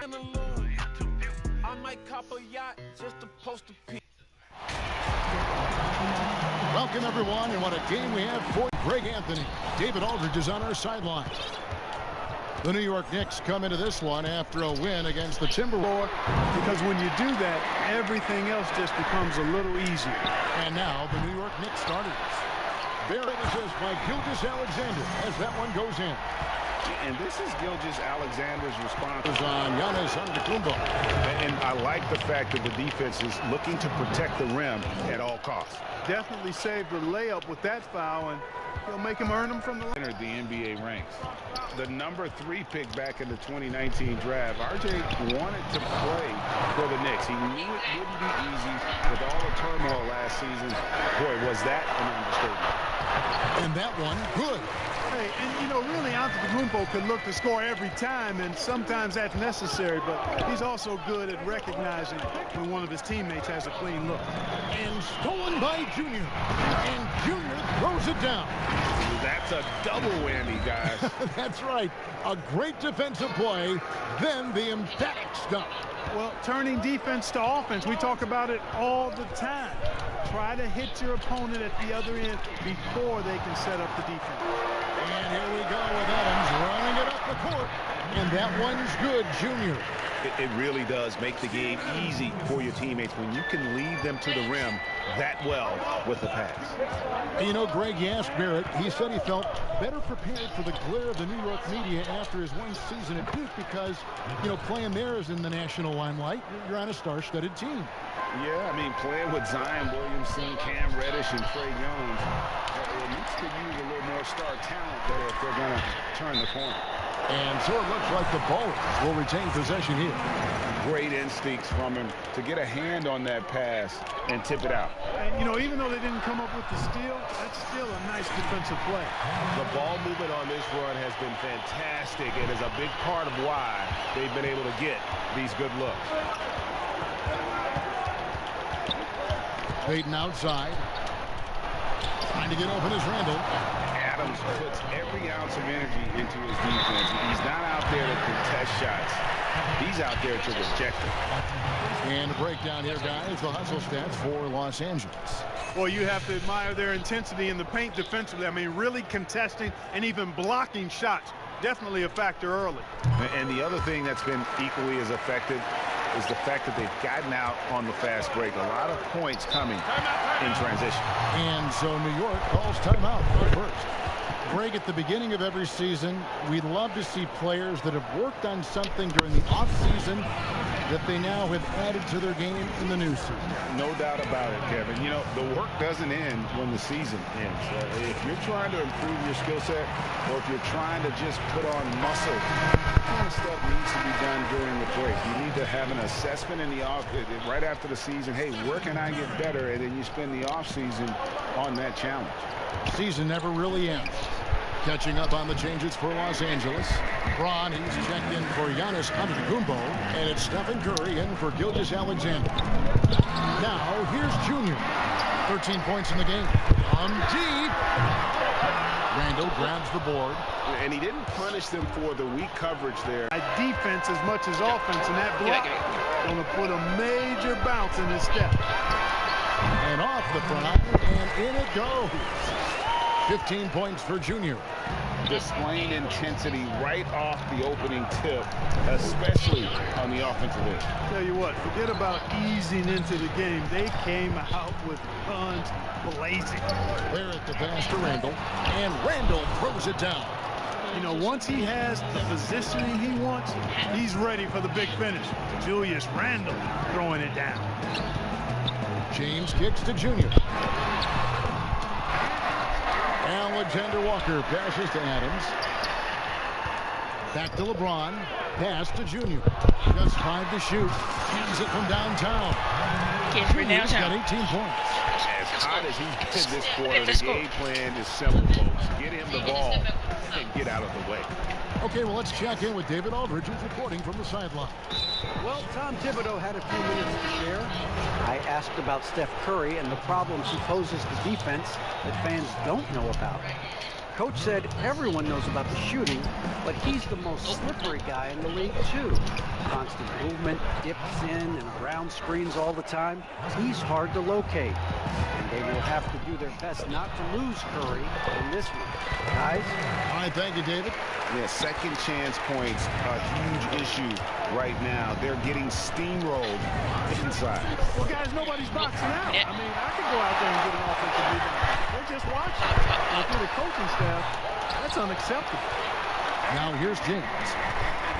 I might cop a yacht just to post a pic. Welcome, everyone, and what a game we have for Greg Anthony. David Aldridge is on our sideline. The New York Knicks come into this one after a win against the Timberwolves. Because when you do that, everything else just becomes a little easier. And now the New York Knicks starters. Barrett assist by Gilgeous-Alexander as that one goes in. And this is Gilgeous-Alexander's response On Giannis Antetokounmpo. And I like the fact that the defense is looking to protect the rim at all costs. Definitely saved the layup with that foul, and he'll make him earn them from the Entered the NBA ranks. The #3 pick back in the 2019 draft. RJ wanted to play for the Knicks. He knew it wouldn't be easy with all the turmoil last season. Boy, was that an understatement. And that one, good. Hey, and you know, really, Antetokounmpo could look to score every time, and sometimes that's necessary, but he's also good at recognizing when one of his teammates has a clean look. And stolen by Junior. And Junior throws it down. That's a double whammy, guys. That's right. A great defensive play, then the emphatic stop. Well, turning defense to offense, we talk about it all the time. Try to hit your opponent at the other end before they can set up the defense. And here we go with Adams running it up the court. And that one's good, Junior. It really does make the game easy for your teammates when you can lead them to the rim that well with the pass. And you know, Greg asked Barrett, he said he felt better prepared for the glare of the New York media after his one season at Duke because, you know, playing there is in the national limelight. You're on a star-studded team. Yeah, I mean, playing with Zion Williamson, Cam Reddish, and Trey Young, it needs to use a little more star talent there if they're going to turn the corner. And so it looks like the Bulls will retain possession here. Great instincts from him to get a hand on that pass and tip it out. And, you know, even though they didn't come up with the steal, that's still a nice defensive play. The ball movement on this run has been fantastic and is a big part of why they've been able to get these good looks. Payton outside. Trying to get open is Randall. Adams puts every ounce of energy into his defense. He's not out there to contest shots. He's out there to reject them. And a breakdown here, guys. The hustle stats for Los Angeles. Well, you have to admire their intensity in the paint defensively. I mean, really contesting and even blocking shots. Definitely a factor early. And the other thing that's been equally as effective is the fact that they've gotten out on the fast break. A lot of points coming in transition. And so New York calls timeout for first. Greg, at the beginning of every season, we love to see players that have worked on something during the offseason that they now have added to their game in the new season. No doubt about it, Kevin. You know, the work doesn't end when the season ends. If you're trying to improve your skill set or if you're trying to just put on muscle, that kind of stuff needs to be done during the break. You need to have an assessment in the off right after the season. Hey, where can I get better? And then you spend the offseason on that challenge. Season never really ends. Catching up on the changes for Los Angeles. Braun, he's checked in for Giannis Antetokounmpo, and it's Stephen Curry in for Gilgeous-Alexander. Now, here's Junior. 13 points in the game. On deep. Randall grabs the board. And he didn't punish them for the weak coverage there. Defense as much as offense, and that block going to put a major bounce in his step. And off the front, and in it goes. 15 points for Junior. Displaying intensity right off the opening tip, especially on the offensive end. Tell you what, forget about easing into the game. They came out with guns blazing. There at the pass to Randall, and Randall throws it down. You know, once he has the positioning he wants, he's ready for the big finish. Julius Randle throwing it down. James kicks to Junior. Alexander Walker passes to Adams. Back to LeBron. Pass to Junior. Just 5 to shoot. Hands it from downtown. Junior's got 18 points. As hot as he's been this quarter, the game plan is simple, folks. Get him the ball and get out of the way. Okay, well, let's check in with David Aldridge, who's reporting from the sideline. Well, Tom Thibodeau had a few minutes to share. I asked about Steph Curry and the problems he poses to defense that fans don't know about. Coach said everyone knows about the shooting, but he's the most slippery guy in the league, too. Constant movement, dips in and around screens all the time. He's hard to locate. And they will have to do their best not to lose Curry in this one. Guys? All right, thank you, David. Yeah, second chance points, a huge issue right now. They're getting steamrolled inside. Well, guys, nobody's boxing out. I mean, I could go out there and get an offensive rebound. They're just watching. And through the coaching staff, that's unacceptable. Now here's James.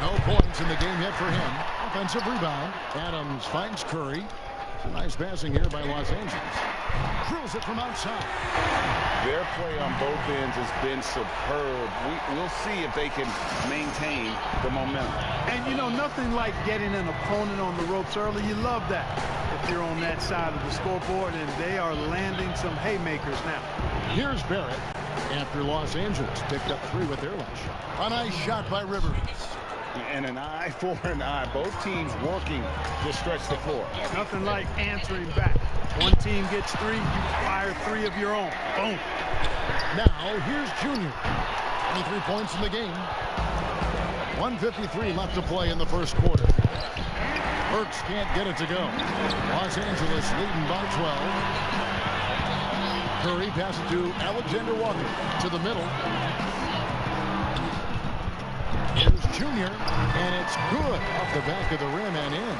No points in the game yet for him. Offensive rebound. Adams finds Curry. Some nice passing here by Los Angeles. Drills it from outside. Their play on both ends has been superb. We'll see if they can maintain the momentum. And, you know, nothing like getting an opponent on the ropes early. You love that if you're on that side of the scoreboard, and they are landing some haymakers now. Here's Barrett after Los Angeles picked up 3 with their last shot. A nice shot by Rivers. And an eye for an eye. Both teams working to stretch the floor. Nothing like answering back. One team gets 3, you fire 3 of your own. Boom. Now here's Junior. 23 points in the game. 1:53 left to play in the first quarter. Burks can't get it to go. Los Angeles leading by 12. Curry passes to Alexander Walker to the middle. Here's Junior, and it's good off the back of the rim and in.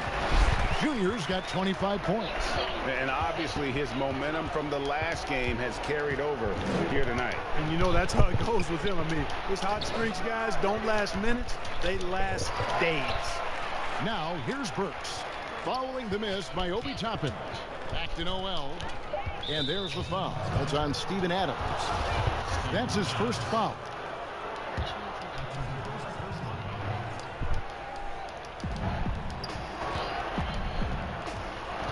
Junior's got 25 points. And obviously his momentum from the last game has carried over here tonight. And you know that's how it goes with him. I mean, his hot streaks, guys, don't last minutes. They last days. Now here's Burks. Following the miss by Obi Toppin. Back to Noel. And there's the foul. That's on Steven Adams. That's his first foul.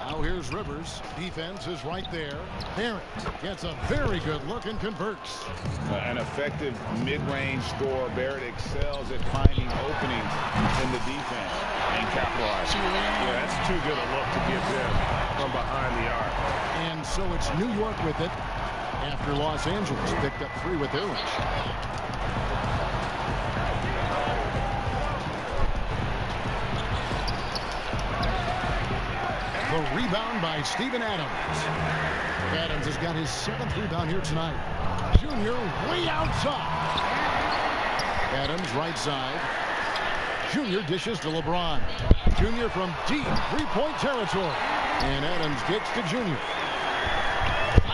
Now here's Rivers. Defense is right there. Barrett gets a very good look and converts. An effective mid-range scorer. Barrett excels at finding openings in the defense and capitalizing. Yeah, that's too good a look to give them from behind the arc. And so it's New York with it after Los Angeles picked up 3 with their last shot. The rebound by Steven Adams. Adams has got his 7th rebound here tonight. Junior way outside. Adams right side. Junior dishes to LeBron. Junior from deep 3-point territory. And Adams gets to Junior.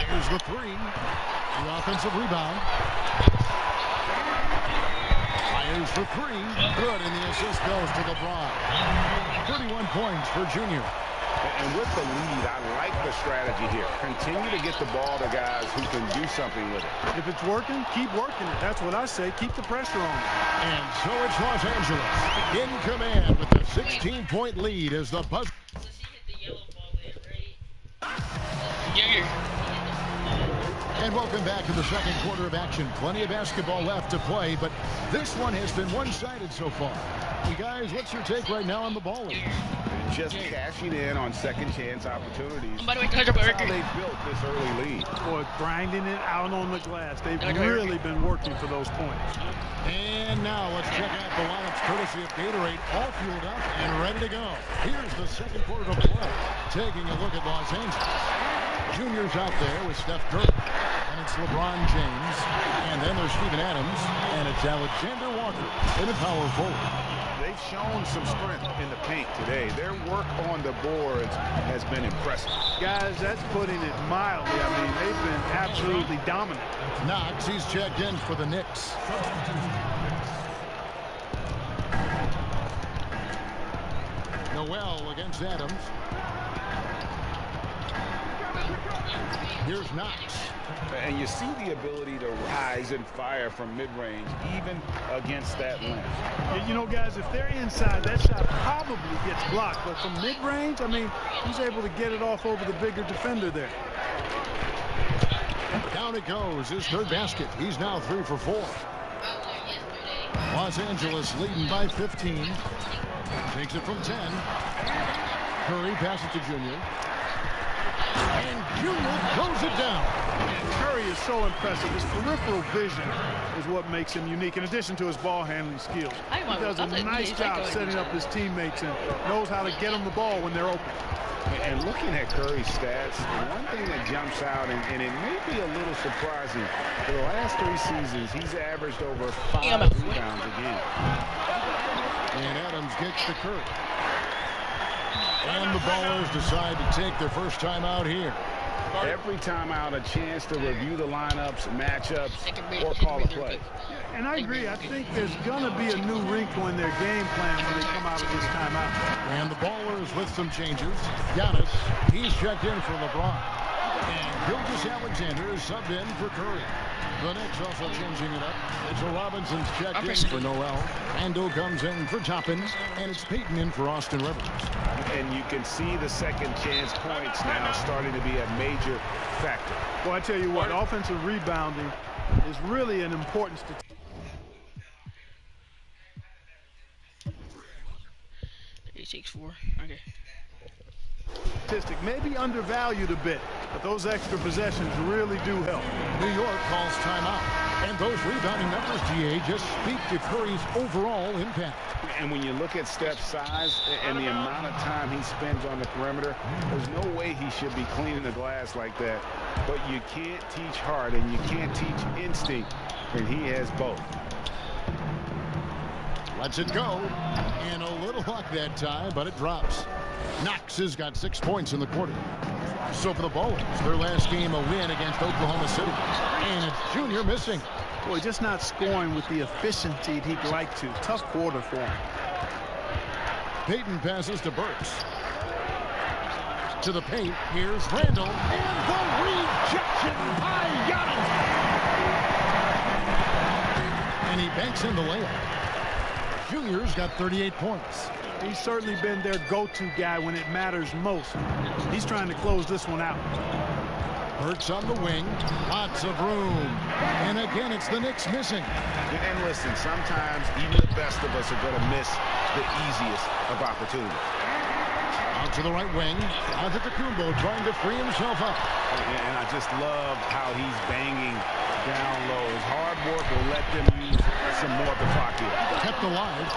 Here's the 3. The offensive rebound. Fires for 3. Good, and the assist goes to LeBron. 31 points for Junior. And with the lead, I like the strategy here. Continue to get the ball to guys who can do something with it. If it's working, keep working it. That's what I say. Keep the pressure on it. And so it's Los Angeles in command with the 16-point lead as the buzzer. And welcome back to the second quarter of action. Plenty of basketball left to play, but this one has been one-sided so far. You guys, what's your take right now on the ball? Just cashing in on second chance opportunities. By the way, That's how they built this early lead. Boy, grinding it out on the glass. They've really been working for those points. And now let's check out the lineups courtesy of Gatorade, all fueled up and ready to go. Here's the second quarter to play. Taking a look at Los Angeles. Junior's out there with Steph Curry. And it's LeBron James. And then there's Steven Adams. And it's Alexander Walker in the power forward. They've shown some strength in the paint today. Their work on the boards has been impressive. Guys, that's putting it mildly. I mean, they've been absolutely dominant. Knox, he's checked in for the Knicks. Noel against Adams. Here's Knox. And you see the ability to rise and fire from mid-range, even against that length. You know, guys, if they're inside, that shot probably gets blocked. But from mid-range, I mean, he's able to get it off over the bigger defender there. Down it goes. His third basket. He's now 3 for 4. Los Angeles leading by 15. Takes it from 10. Curry passes to Junior. And Junior throws it down. Curry is so impressive. His peripheral vision is what makes him unique, in addition to his ball handling skills. He does a nice job setting up his teammates and knows how to get them the ball when they're open. And looking at Curry's stats, one thing that jumps out, and it may be a little surprising, for the last 3 seasons, he's averaged over 5 rebounds a game. And Adams gets to Curry. And the Ballers decide to take their first time out here. Every time out, a chance to review the lineups, matchups, or call a play. And I agree. I think there's going to be a new wrinkle in their game plan when they come out of this timeout. And the Ballers with some changes. Giannis, he's checked in for LeBron. And Gilgeous-Alexander is subbed in for Curry. The Knicks also changing it up. Mitchell Robinson's checked in for Noel. Randall comes in for Toppins. And it's Peyton in for Austin Rivers. And you can see the second chance points now starting to be a major factor. Well, I tell you what, offensive rebounding is really an important statistic. It takes 4. Okay. Maybe undervalued a bit, but those extra possessions really do help. New York calls timeout. And those rebounding numbers, GA, just speak to Curry's overall impact. And when you look at Steph's size and the amount of time he spends on the perimeter, there's no way he should be cleaning the glass like that. But you can't teach heart and you can't teach instinct, and he has both. Lets it go. And a little luck that time, but it drops. Knox has got 6 points in the quarter. So for the Ballers, their last game a win against Oklahoma City. And it's Junior missing. Boy, just not scoring with the efficiency he'd like to. Tough quarter for him. Peyton passes to Burks. To the paint. Here's Randall. And the rejection by Giannis. And he banks in the layup. Junior's got 38 points. He's certainly been their go-to guy when it matters most. He's trying to close this one out. Burks on the wing. Lots of room. And again, it's the Knicks missing. And listen, sometimes even the best of us are going to miss the easiest of opportunities. Out to the right wing. HajaritheGoatGod's trying to free himself up. And I just love how he's banging down low. His hard work will let them use some more of the clock here. Kept alive.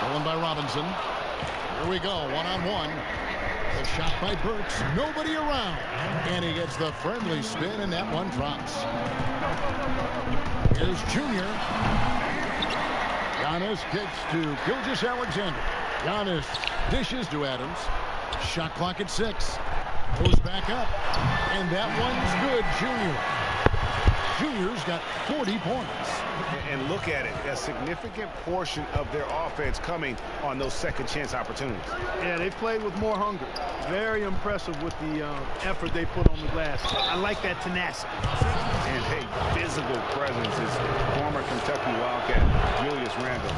Stolen by Robinson. Here we go, one-on-one. The shot by Burks. Nobody around. And he gets the friendly spin, and that one drops. Here's Junior. Giannis kicks to Gilgeous-Alexander. Giannis dishes to Adams. Shot clock at 6. Goes back up. And that one's good, Junior. Junior's got 40 points. And look at it, a significant portion of their offense coming on those second chance opportunities. Yeah, they played with more hunger. Very impressive with the effort they put on the glass. I like that tenacity. And hey, physical presence is former Kentucky Wildcat Julius Randle.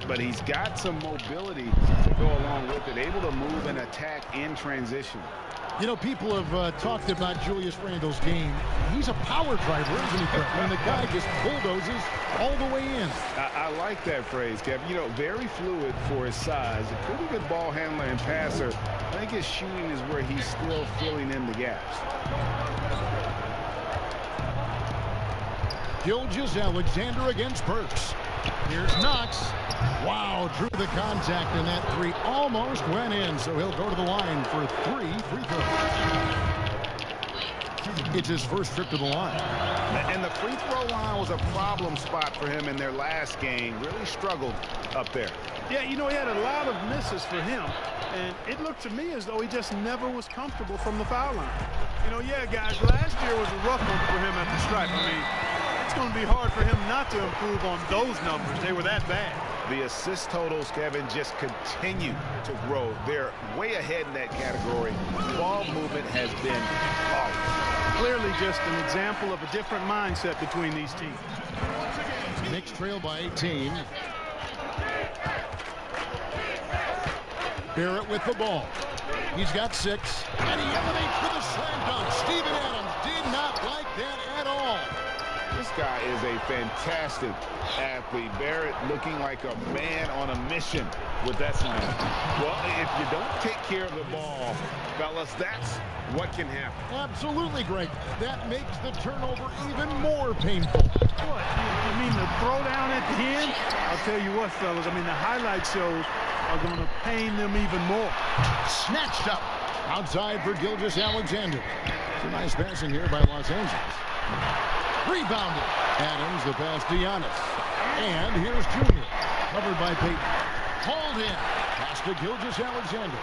But he's got some mobility to go along with it, able to move and attack in transition. You know, people have talked about Julius Randle's game. He's a power driver, isn't he, Brett? And the guy just bulldozes all the way in. I like that phrase, Kevin. You know, very fluid for his size. A pretty good ball handler and passer. I think his shooting is where he's still filling in the gaps. Gilgeous-Alexander against Burks. Here's Knox. Wow, drew the contact, and that 3 almost went in, so he'll go to the line for 3 free throws. It's his first trip to the line. And the free throw line was a problem spot for him in their last game. Really struggled up there. Yeah, you know, he had a lot of misses for him, and it looked to me as though he just never was comfortable from the foul line. You know, yeah, guys, last year was a rough one for him at the stripe. I mean, it's going to be hard for him not to improve on those numbers. They were that bad. The assist totals, Kevin, just continue to grow. They're way ahead in that category. Ball movement has been flawless. Clearly just an example of a different mindset between these teams. Knicks trail by 18. Barrett with the ball. He's got 6. And he elevates for the slam dunk. Steven Adams did not like that at all. This guy is a fantastic athlete. Barrett looking like a man on a mission with that slam. Well, if you don't take care of the ball, fellas, that's what can happen. Absolutely, Greg. That makes the turnover even more painful. What? You mean the throwdown at the end? I'll tell you what, fellas. I mean, the highlight shows are going to pain them even more. Snatched up. Outside for Gilgeous-Alexander. It's a nice passing here by Los Angeles. Rebounded. Adams, the pass to Giannis. And here's Junior. Covered by Peyton. Hauled in. Pass to Gilgeous-Alexander.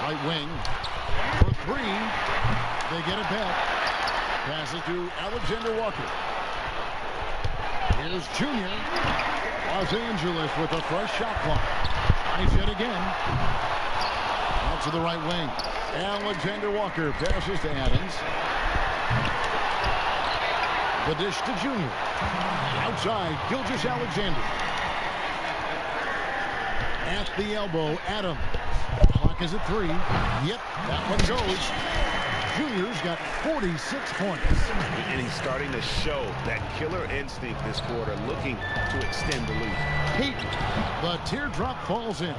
Right wing. For three. They get it back. Passes to Alexander Walker. Here's Junior. Los Angeles with a fresh shot clock. Nice hit again. Out to the right wing. Alexander Walker passes to Adams. The dish to Junior. Outside, Gilgeous-Alexander. At the elbow, Adams. Clock is at 3. Yep, that one goes. Junior's got 46 points. And he's starting to show that killer instinct this quarter, looking to extend the lead. Peyton, the teardrop falls in.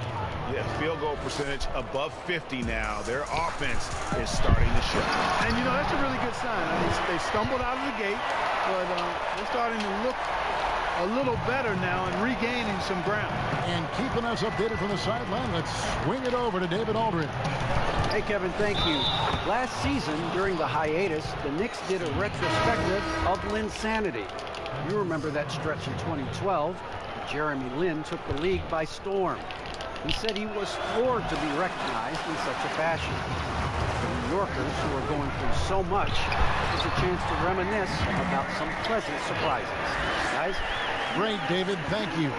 Yeah, field goal percentage above 50 now. Their offense is starting to show. And, you know, that's a really good sign. I mean, they stumbled out of the gate, but they're starting to look a little better now and regaining some ground. And keeping us updated from the sideline, let's swing it over to David Aldridge. Hey, Kevin, thank you. Last season, during the hiatus, the Knicks did a retrospective of Linsanity. You remember that stretch in 2012. Jeremy Lin took the league by storm. He said he was floored to be recognized in such a fashion. For New Yorkers who are going through so much, it's a chance to reminisce about some pleasant surprises. Guys? Great, David. Thank you.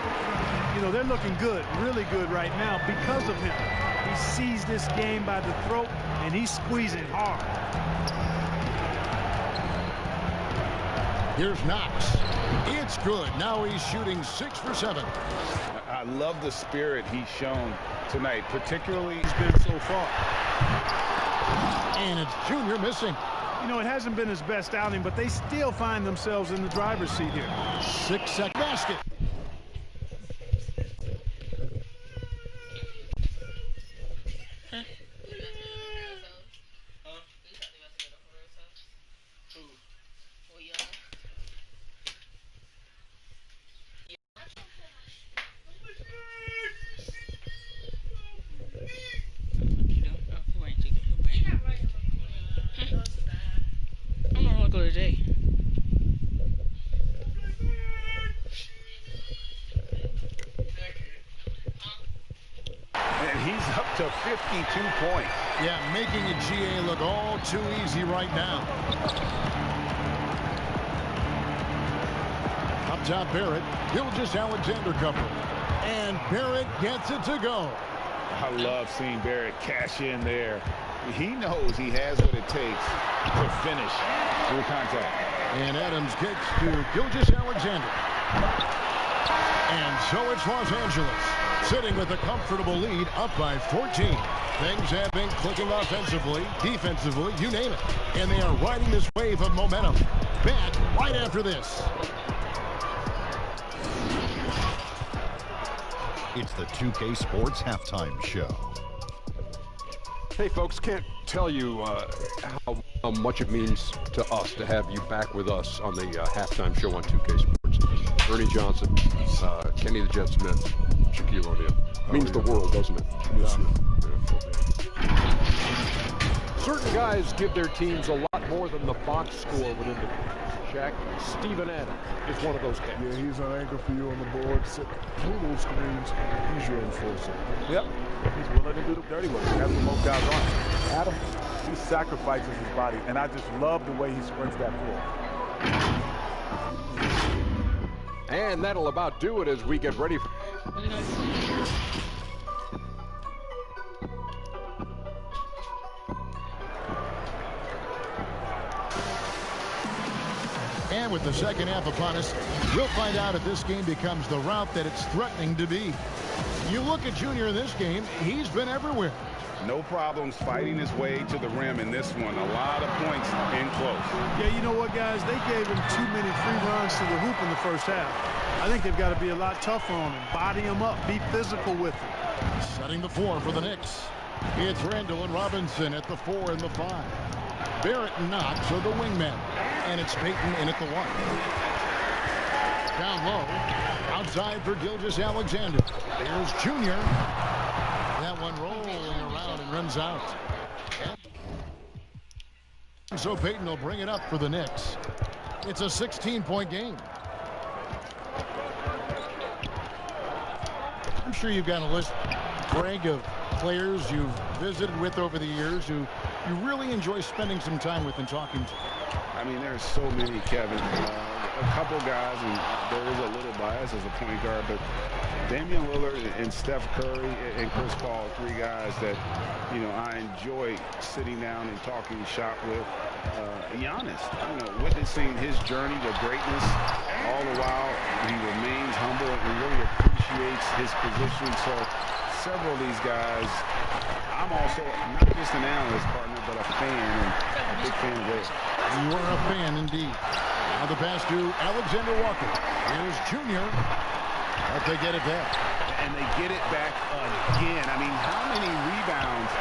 You know, they're looking good, really good right now because of him. He sees this game by the throat, and he's squeezing hard. Here's Knox. It's good. Now he's shooting 6 for 7. I love the spirit he's shown tonight, particularly He's been so far. And it's Junior missing. You know, it hasn't been his best outing, but they still find themselves in the driver's seat here. 6-second basket. Today. and he's up to 52 points. Yeah, making a GA look all too easy right now. Up top, Barrett. Gilgeous-Alexander cover. And Barrett gets it to go. I love seeing Barrett cash in there. He knows he has what it takes to finish through contact. And Adams kicks to Gilgeous-Alexander. And so it's Los Angeles, sitting with a comfortable lead, up by 14. Things have been clicking offensively, defensively, you name it. And they are riding this wave of momentum. Back right after this. It's the 2K Sports Halftime Show. Hey, folks, can't tell you how much it means to us to have you back with us on the halftime show on 2K Sports. Ernie Johnson, Kenny the Jet Smith, Shaquille O'Neal. Means the world, doesn't it? Yes, Certain guys give their teams a lot more than the box score would indicate. Shaq, Steven Adams is one of those guys. yeah, he's an anchor for you on the board. Set through those screens, he's your enforcer. Yep, he's willing to do the dirty work. That's what most guys are. Adam, he sacrifices his body, and I just love the way he sprints that floor. And that'll about do it as we get ready for... And with the second half upon us, we'll find out if this game becomes the route that it's threatening to be. You look at Junior in this game, he's been everywhere. No problems fighting his way to the rim in this one. A lot of points in close. Yeah, you know what, guys? They gave him too many free runs to the hoop in the first half. I think they've got to be a lot tougher on him. Body him up. Be physical with him. Setting the floor for the Knicks. It's Randall and Robinson at the 4 and the 5. Barrett and Knox are the wingmen. And it's Payton in at the 1. Down low. Outside for Gilgeous-Alexander. There's Junior. That one rolling around and runs out. And so Payton will bring it up for the Knicks. It's a 16-point game. I'm sure you've got a list, Greg, of players you've visited with over the years who you really enjoy spending some time with and talking to. I mean, there's so many, Kevin. A couple guys, and there is a little bias as a point guard, but Damian Lillard and Steph Curry and Chris Paul, 3 guys that, you know, I enjoy sitting down and talking shop with. Giannis, you know, witnessing his journey to greatness, all the while he remains humble and really appreciates his position. So several of these guys, I'm also not just an analyst partner, but a fan, and a big fan of theirs. You are a fan indeed. Now the pass to Alexander Walker. Here's Junior. But they get it back. And they get it back again. I mean, how many rebounds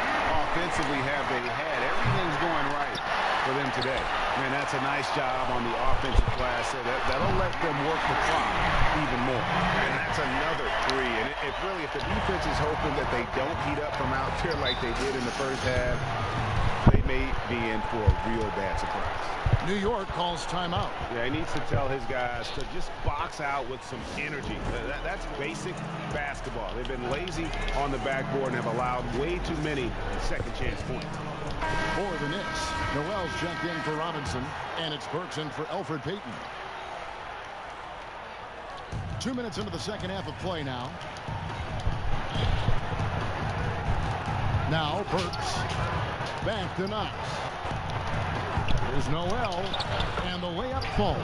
offensively have they had? Everything's going right for them today. Man, that's a nice job on the offensive glass. So that'll let them work the clock even more. And that's another 3. And if the defense is hoping that they don't heat up from out there like they did in the first half, they may be in for a real bad surprise. New York calls timeout. Yeah, he needs to tell his guys to just box out with some energy. That's basic basketball. They've been lazy on the backboard and have allowed way too many second chance points. For the Knicks, Noel's checked in for Robinson, and it's Burks in for Elfrid Payton. 2 minutes into the second half of play now. Now Burks back to Knox. Here's Noel, and the layup falls.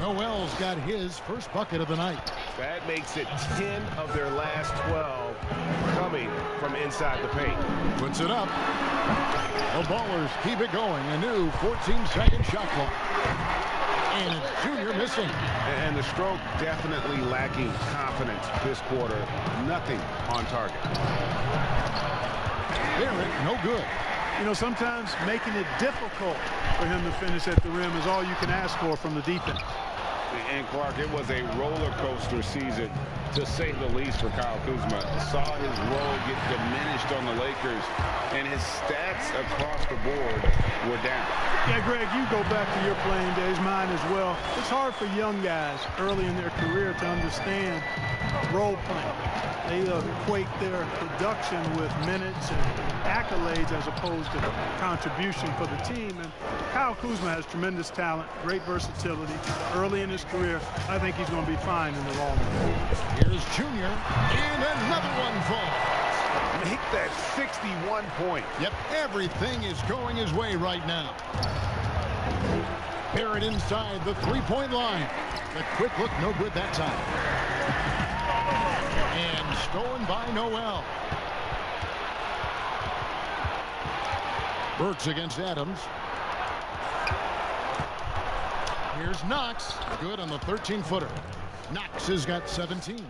Noel's got his first bucket of the night. That makes it 10 of their last 12 coming from inside the paint. Puts it up. The Ballers keep it going. A new 14-second shot clock. And it's Junior missing. And the stroke definitely lacking confidence this quarter. Nothing on target. Barrett, no good. You know, sometimes making it difficult for him to finish at the rim is all you can ask for from the defense. And Clark, it was a roller coaster season, to say the least, for Kyle Kuzma. Saw his role get diminished on the Lakers, and his stats across the board were down. Yeah, Greg, you go back to your playing days, mine as well. It's hard for young guys early in their career to understand role playing. They equate their production with minutes and accolades as opposed to contribution for the team. And Kyle Kuzma has tremendous talent, great versatility. Early in his career, I think he's going to be fine in the long run. Here's Junior, and another one falls. Make that 61 point. Yep, everything is going his way right now. Barrett inside the three-point line. The quick look, no good that time. And stolen by Noel. Burks against Adams. Here's Knox. Good on the 13-footer. Knox has got 17.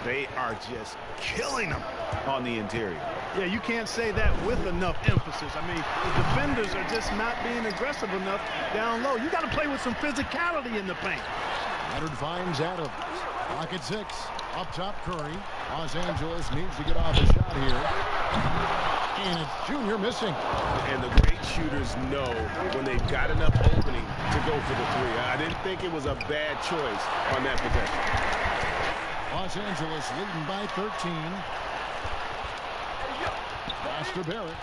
They are just killing them on the interior. Yeah, you can't say that with enough emphasis. I mean, the defenders are just not being aggressive enough down low. You got to play with some physicality in the paint. Leonard finds Adams. Clock at 6. Up top, Curry. Los Angeles needs to get off a shot here. And it's Junior missing. And the great shooters know when they've got enough opening to go for the 3. I didn't think it was a bad choice on that possession. Los Angeles leading by 13. Pass to Barrett.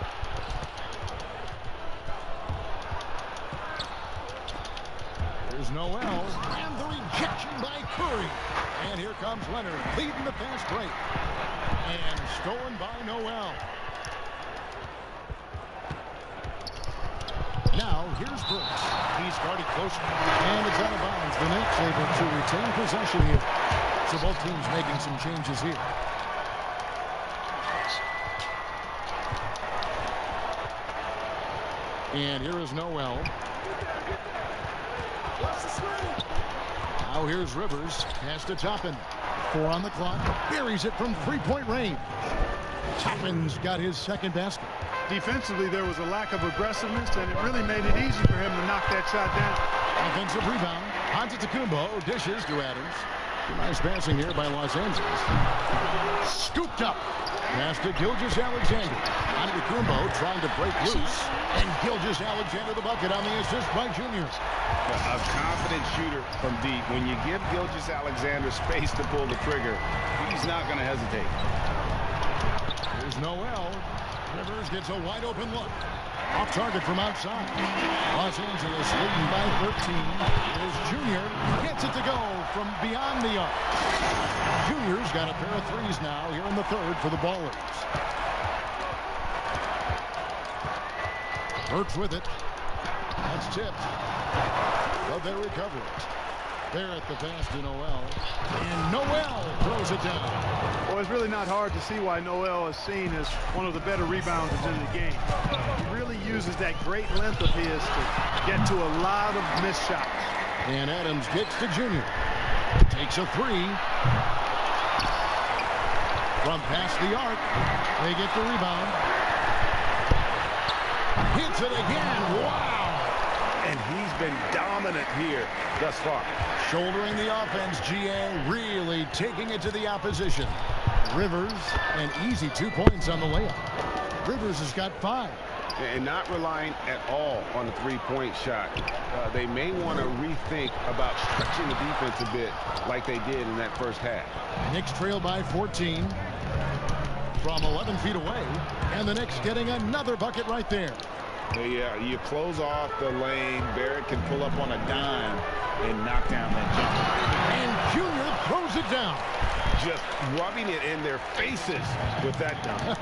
Here's Noel, and the rejection by Curry. And here comes Leonard, leading the fast break. And stolen by Noel. Now, here's Burks. He's guarded close, and it's out of bounds. The Knicks able to retain possession here. So both teams making some changes here. And here is Noel. Now here's Rivers. Pass to Toppin. 4 on the clock. Buries it from three-point range. Toppin's got his second basket. Defensively, there was a lack of aggressiveness, and it really made it easy for him to knock that shot down. Offensive rebound. Antetokounmpo dishes to Adams. Nice passing here by Los Angeles. Scooped up. Pass to Gilgeous-Alexander. Antetokounmpo trying to break loose. And Gilgeous-Alexander the bucket on the assist by Junior. A confident shooter from deep. When you give Gilgeous-Alexander space to pull the trigger, he's not going to hesitate. Here's Noel. Rivers gets a wide open look. Off target from outside. Los Angeles leading by 13. Here's Junior. Gets it to go from beyond the arc. Junior's got a pair of threes now here in the third for the Ballers. Burks with it. That's tipped. But they recover it. Barrett the pass to Noel. And Noel throws it down. Well, it's really not hard to see why Noel is seen as one of the better rebounders in the game. He really uses that great length of his to get to a lot of missed shots. And Adams gets to Junior. Takes a three. From past the arc. They get the rebound. Hits it again. Wow. And he's been dominant here thus far. Shouldering the offense, GA really taking it to the opposition. Rivers, an easy 2 points on the layup. Rivers has got 5. And not relying at all on the three-point shot. They may want to rethink about stretching the defense a bit like they did in that first half. Knicks trail by 14 from 11 feet away. And the Knicks getting another bucket right there. Yeah, you close off the lane. Barrett can pull up on a dime and knock down that jumper. And Junior throws it down. Just rubbing it in their faces with that dunk.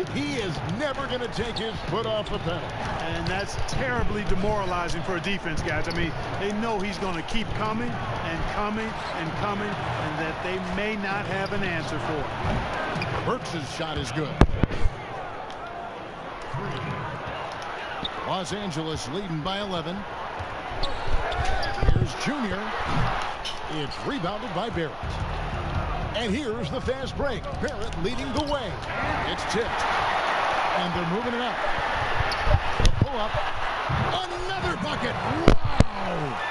He is never going to take his foot off the pedal. And that's terribly demoralizing for a defense, guys. I mean, they know he's going to keep coming and coming and coming, and that they may not have an answer for it. Burks' shot is good. Los Angeles leading by 11. Here's Junior. It's rebounded by Barrett. And here's the fast break. Barrett leading the way. It's tipped. And they're moving it up. The pull up. Another bucket. Wow.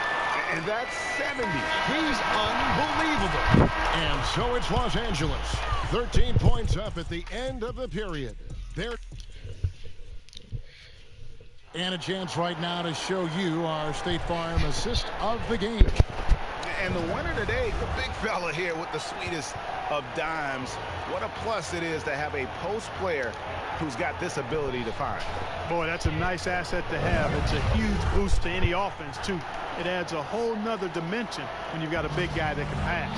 And that's 70. He's unbelievable. And so it's Los Angeles. 13 points up at the end of the period. They're and a chance right now to show you our State Farm assist of the game. And the winner today, the big fella here with the sweetest of dimes. What a plus it is to have a post player who's got this ability to find. Boy, that's a nice asset to have. It's a huge boost to any offense, too. It adds a whole nother dimension when you've got a big guy that can pass.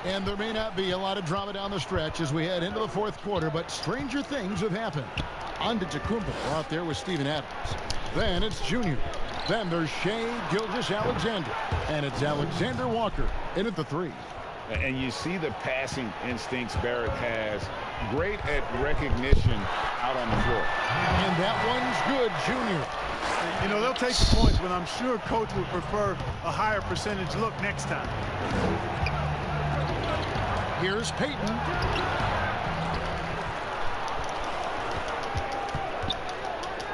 And there may not be a lot of drama down the stretch as we head into the fourth quarter, but stranger things have happened. Antetokounmpo out there with Steven Adams. Then it's Junior. Then there's Shai Gilgeous-Alexander. And it's Alexander Walker in at the 3. And you see the passing instincts Barrett has. Great at recognition out on the floor. And that one's good, Junior. You know, they'll take the points, but I'm sure coach would prefer a higher percentage look next time. Here's Payton.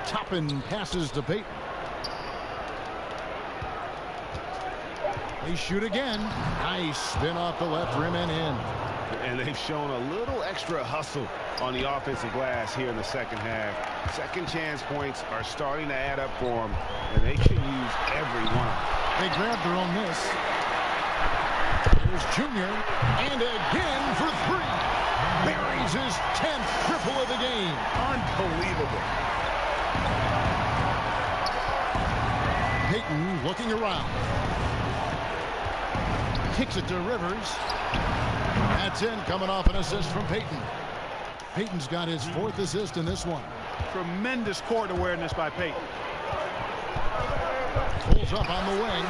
Toppin passes to Payton. They shoot again. Nice spin off the left rim and in. And they've shown a little extra hustle on the offensive glass here in the second half. Second chance points are starting to add up for them, and they can use every one. They grab their own miss. Here's Junior, and again for 3. Buries his 10th triple of the game. Unbelievable. Payton looking around. Kicks it to Rivers. That's in, coming off an assist from Payton. Payton's got his 4th assist in this one. Tremendous court awareness by Payton. Pulls up on the wing.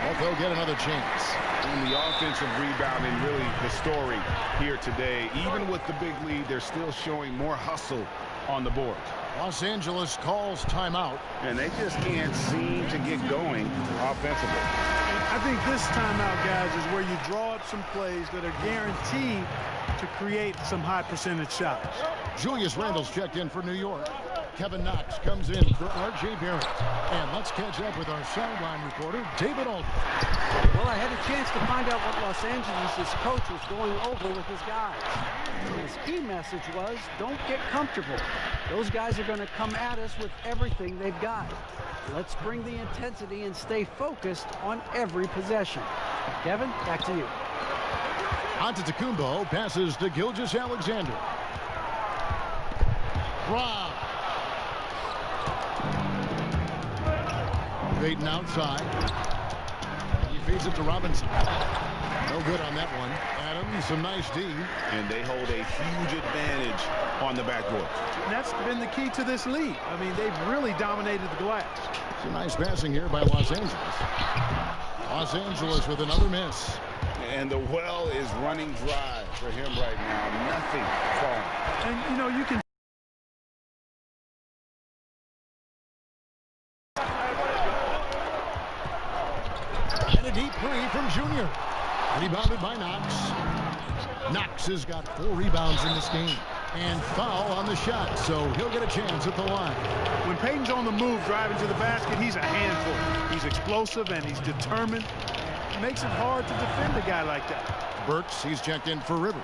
But they'll get another chance. And the offensive rebounding, really the story here today. Even with the big lead, they're still showing more hustle on the board. Los Angeles calls timeout. And they just can't seem to get going offensively. I think this timeout, guys, is where you draw up some plays that are guaranteed to create some high percentage shots. Julius Randle's checked in for New York. Kevin Knox comes in for R.J. Barrett. And let's catch up with our sideline reporter, David Aldridge. Well, I had a chance to find out what Los Angeles' coach was going over with his guys. And his key message was, don't get comfortable. Those guys are going to come at us with everything they've got. Let's bring the intensity and stay focused on every possession. Kevin, back to you. Antetokounmpo passes to Gilgeous-Alexander. Rob. Payton outside. He feeds it to Robinson. No good on that one. Adams, a nice D. And they hold a huge advantage on the backboard. And that's been the key to this league. I mean, they've really dominated the glass. Some nice passing here by Los Angeles. Los Angeles with another miss. And the well is running dry for him right now. Nothing falling. And, you know, you can... And a deep three from Junior. Rebounded by Knox. Knox has got 4 rebounds in this game. And foul on the shot, so he'll get a chance at the line. When Payton's on the move driving to the basket, he's a handful. He's explosive and he's determined. It makes it hard to defend a guy like that. Burks, he's checked in for Rivers.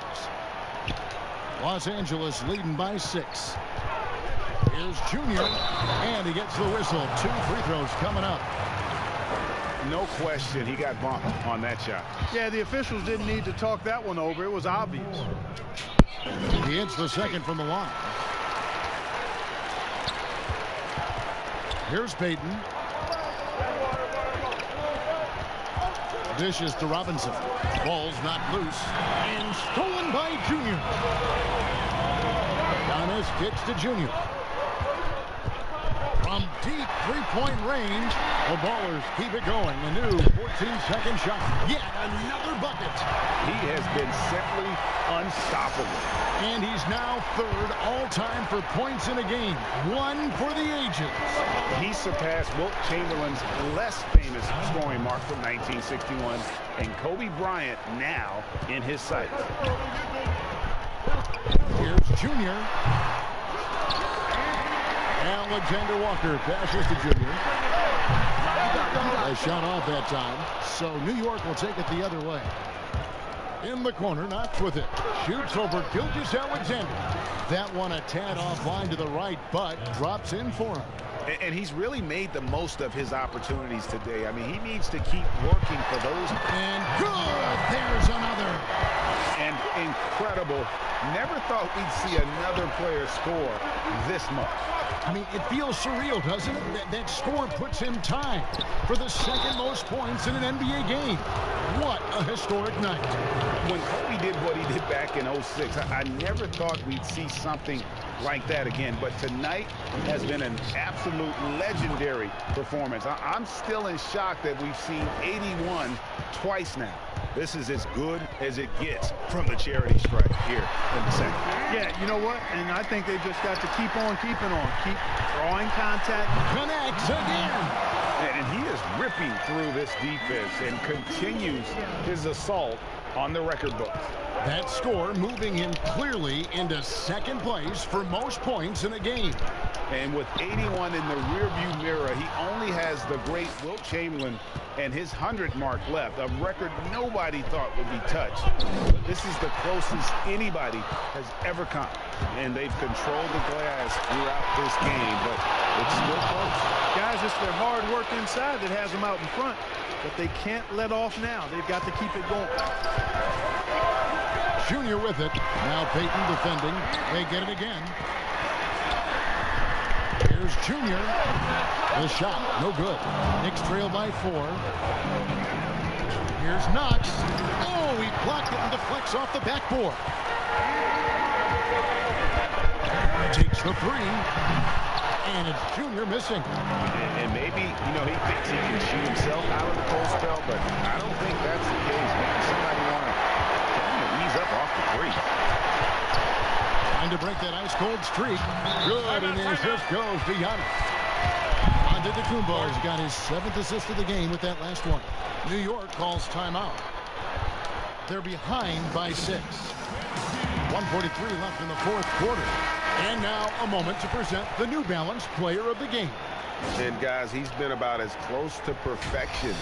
Los Angeles leading by 6. Here's Junior, and he gets the whistle. 2 free throws coming up. No question, he got bumped on that shot. Yeah, the officials didn't need to talk that one over. It was obvious. He hits the second from the line. Here's Payton. Dishes to Robinson. Ball's not loose. And stolen by Junior. Giannis kicks to Junior. From deep three-point range, the Ballers keep it going. A new 14-second shot. Yet another bucket. He has been simply unstoppable. And he's now 3rd all-time for points in a game. 1 for the ages. He surpassed Wilt Chamberlain's less famous scoring mark from 1961, and Kobe Bryant now in his sights. Here's Junior. Alexander Walker passes to Junior. A shot off that time, so New York will take it the other way. In the corner, Knox with it. Shoots over Gilgeous-Alexander. That one a tad offline to the right, but drops in for him. And he's really made the most of his opportunities today. I mean, he needs to keep working for those. And good! There's another. And incredible. Never thought we'd see another player score this much. I mean, it feels surreal, doesn't it? That score puts him tied for the 2nd most points in an NBA game. What a historic night. When Kobe did what he did back in 06, I never thought we'd see something like that again. But tonight has been an absolute legendary performance. I'm still in shock that we've seen 81 twice now. This is as good as it gets from the charity stripe here in the second. Yeah, you know what? And I think they just got to keep on keeping on. Keep drawing contact. Connects again. And he is ripping through this defense and continues his assault on the record books. That score moving him clearly into 2nd place for most points in a game. And with 81 in the rearview mirror, he only has the great Wilt Chamberlain and his 100 mark left, a record nobody thought would be touched. But this is the closest anybody has ever come. And they've controlled the glass throughout this game, but it's still close. Guys, it's their hard work inside that has them out in front, but they can't let off now. They've got to keep it going. Junior with it. Now Payton defending. They get it again. Here's Junior. The shot, no good. Knicks trail by 4. Here's Knox. Oh, he blocked it and deflects off the backboard. Takes the 3. And it's Junior missing. And maybe, you know, he thinks he can shoot himself out of the post spell, but I don't think that's the case. Maybe somebody want to ease up off the 3. Trying to break that ice-cold streak. Good, and the assist goes to Giannis. HajaritheGoatGod's got his 7th assist of the game with that last one. New York calls timeout. They're behind by 6. 1:43 left in the 4th quarter. And now a moment to present the New Balance Player of the Game. And guys, he's been about as close to perfection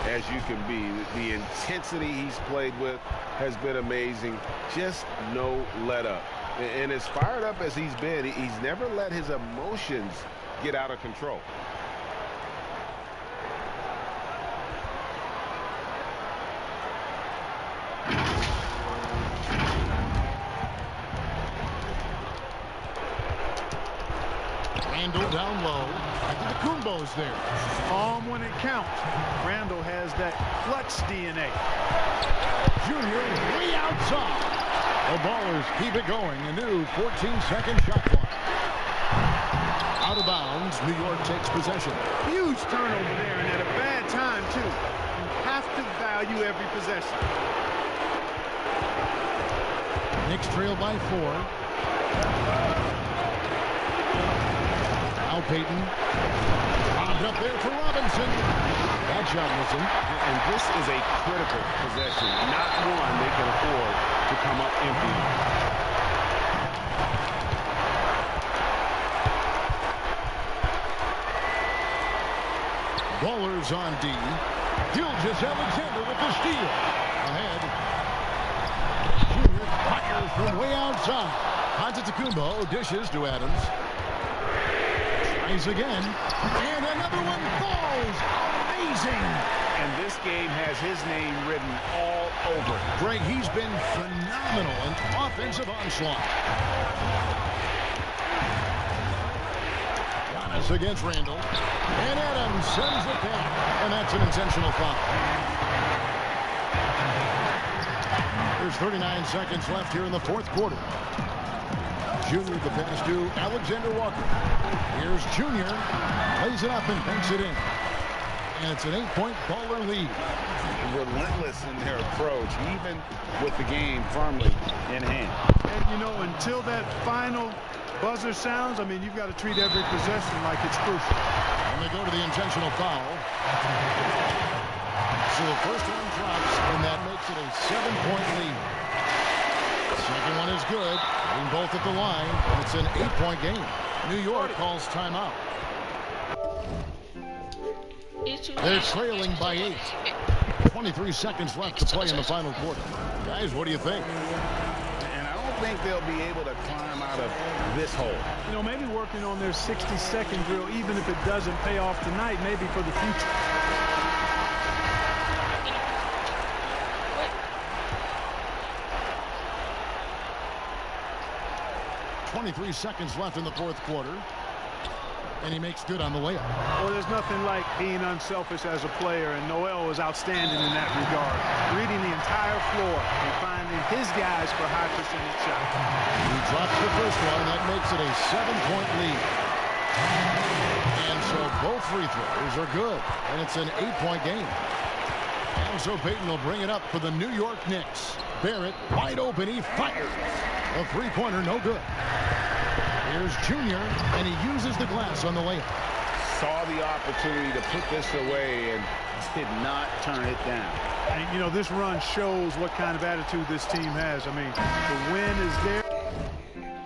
as you can be. The intensity he's played with has been amazing. Just no let up. And as fired up as he's been, he's never let his emotions get out of control. Randall down low. HajaritheGoatGod's there. When it counts. Randall has that clutch DNA. Junior way outside. The Ballers keep it going. A new 14-second shot clock. Out of bounds. New York takes possession. Huge turnover there, and at a bad time, too. You have to value every possession. Knicks trail by 4. Now Payton. Bombed up there for Robinson. That shot missing. And this is a critical possession. Not one they can afford to come up empty. Ballers on D. Gilgeous-Alexander with the steal. Ahead. Junior fires from way outside. HajaritheGoatGod dishes to Adams. Tries again. And another one falls. Amazing. And this game has his name written all over it. Greg, he's been phenomenal in offensive onslaught. Giannis against Randall. And Adams sends it back. And that's an intentional foul. There's 39 seconds left here in the 4th quarter. Junior the pass to Alexander Walker. Here's Junior. Plays it up and banks it in. And it's an 8-point Baller lead. Relentless in their approach, even with the game firmly in hand. And, you know, until that final buzzer sounds, I mean, you've got to treat every possession like it's crucial. And they go to the intentional foul. So the first one drops, and that makes it a 7-point lead. Second one is good. Getting both at the line. And it's an 8-point game. New York calls timeout. They're trailing by 8. 23 seconds left to play in the final quarter. Guys, what do you think? And I don't think they'll be able to climb out of this hole. You know, maybe working on their 60-second drill, even if it doesn't pay off tonight, maybe for the future. 23 seconds left in the 4th quarter. And he makes good on the layup. Well, there's nothing like being unselfish as a player, and Noel was outstanding in that regard. Reading the entire floor and finding his guys for high percentage shots. He drops the first one, and that makes it a 7-point lead. And so both free throws are good, and it's an 8-point game. And so Payton will bring it up for the New York Knicks. Barrett wide open, he fires. A three-pointer, no good. Here's Junior, and he uses the glass on the layup. Saw the opportunity to put this away and did not turn it down. And, you know, this run shows what kind of attitude this team has. I mean, the win is there.